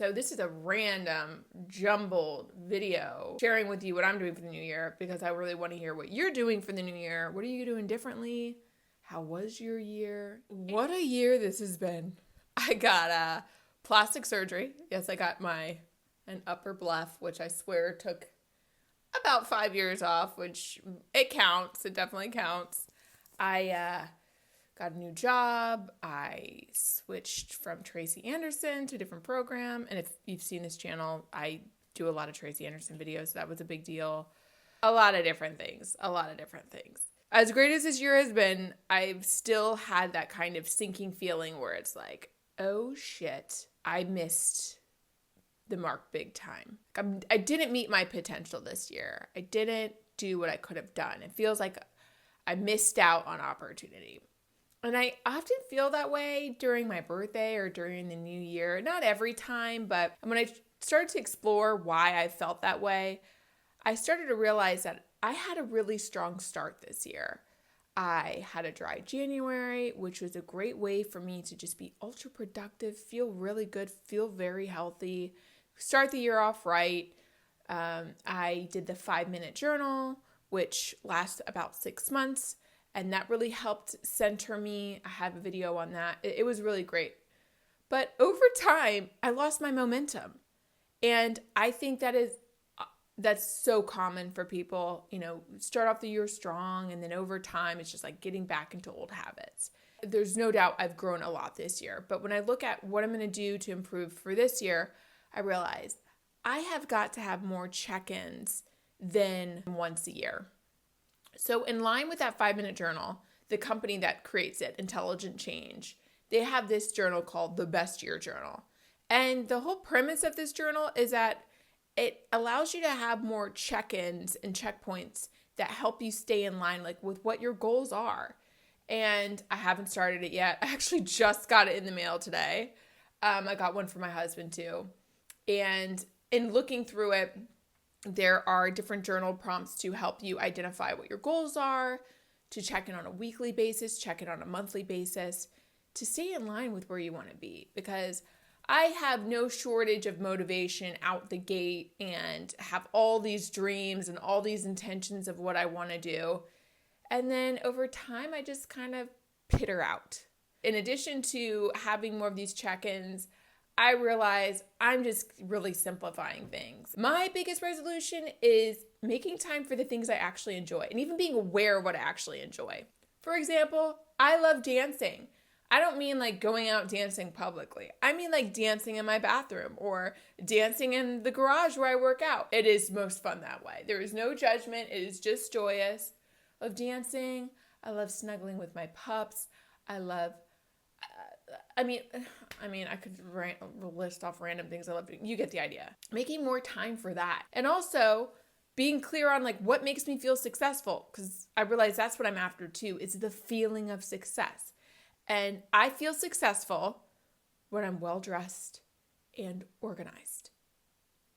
So this is a random jumbled video sharing with you what I'm doing for the new year because I really want to hear what you're doing for the new year. What are you doing differently? How was your year? What a year this has been. I got plastic surgery. Yes, I got an upper bluff, which I swear took about 5 years off, which it counts. It definitely counts. I got a new job. I switched from Tracy Anderson to a different program. And if you've seen this channel, I do a lot of Tracy Anderson videos. So that was a big deal. A lot of different things. As great as this year has been, I've still had that kind of sinking feeling where it's like, oh shit, I missed the mark big time. I didn't meet my potential this year. I didn't do what I could have done. It feels like I missed out on opportunity. And I often feel that way during my birthday or during the new year. Not every time, but when I started to explore why I felt that way, I started to realize that I had a really strong start this year. I had a dry January, which was a great way for me to just be ultra productive, feel really good, feel very healthy, start the year off right. I did the 5-minute journal, which lasts about 6 months. And that really helped center me. I have a video on that. It was really great. But over time, I lost my momentum. And I think that's so common for people, start off the year strong and then over time, it's just like getting back into old habits. There's no doubt I've grown a lot this year. But when I look at what I'm going to do to improve for this year, I realize I have got to have more check-ins than once a year. So in line with that 5-minute journal, the company that creates it, Intelligent Change, they have this journal called the Best Year Journal. And the whole premise of this journal is that it allows you to have more check-ins and checkpoints that help you stay in line with what your goals are. And I haven't started it yet. I actually just got it in the mail today. I got one for my husband too. And in looking through it, there are different journal prompts to help you identify what your goals are, to check in on a weekly basis, check in on a monthly basis, to stay in line with where you want to be. Because I have no shortage of motivation out the gate and have all these dreams and all these intentions of what I want to do. And then over time, I just kind of peter out. In addition to having more of these check-ins, I realize I'm just really simplifying things. My biggest resolution is making time for the things I actually enjoy and even being aware of what I actually enjoy. For example, I love dancing. I don't mean going out dancing publicly. I mean dancing in my bathroom or dancing in the garage where I work out. It is most fun that way. There is no judgment. It is just joyous. I love dancing. I love snuggling with my pups. I love I could list off random things I love doing. You get the idea. Making more time for that. And also being clear on what makes me feel successful, because I realize that's what I'm after too, is the feeling of success. And I feel successful when I'm well-dressed and organized.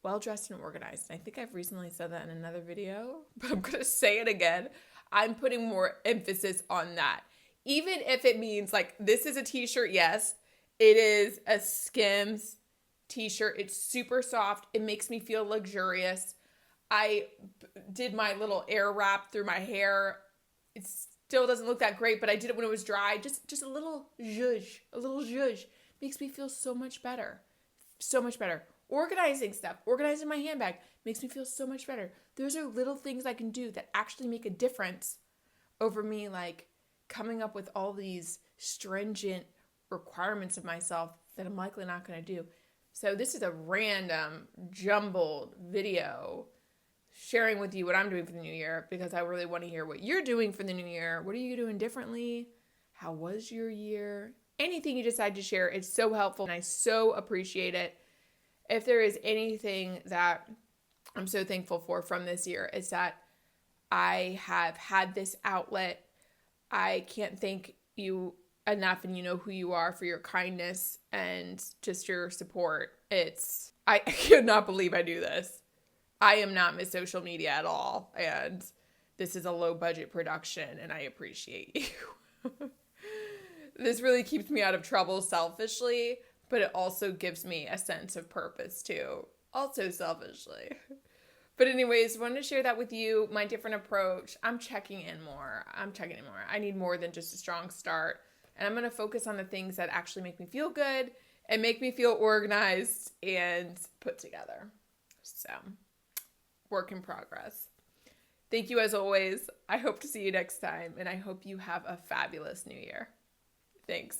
Well-dressed and organized. And I think I've recently said that in another video, but I'm going to say it again. I'm putting more emphasis on that. Even if it means this is a t-shirt, yes, it is a Skims t-shirt. It's super soft. It makes me feel luxurious. I did my little air wrap through my hair. It still doesn't look that great, but I did it when it was dry. Just a little zhuzh. Makes me feel so much better. So much better. Organizing stuff, organizing my handbag makes me feel so much better. Those are little things I can do that actually make a difference over me coming up with all these stringent requirements of myself that I'm likely not going to do. So this is a random jumbled video sharing with you what I'm doing for the new year because I really want to hear what you're doing for the new year. What are you doing differently? How was your year? Anything you decide to share, it's so helpful and I so appreciate it. If there is anything that I'm so thankful for from this year, it's that I have had this outlet. I can't thank you enough, and you know who you are, for your kindness and just your support. I could not believe I do this. I am not Miss Social Media at all, and this is a low budget production, and I appreciate you. This really keeps me out of trouble selfishly, but it also gives me a sense of purpose too. Also selfishly. But anyways, wanted to share that with you, my different approach. I'm checking in more. I need more than just a strong start. And I'm going to focus on the things that actually make me feel good and make me feel organized and put together. So, work in progress. Thank you as always. I hope to see you next time, and I hope you have a fabulous new year. Thanks.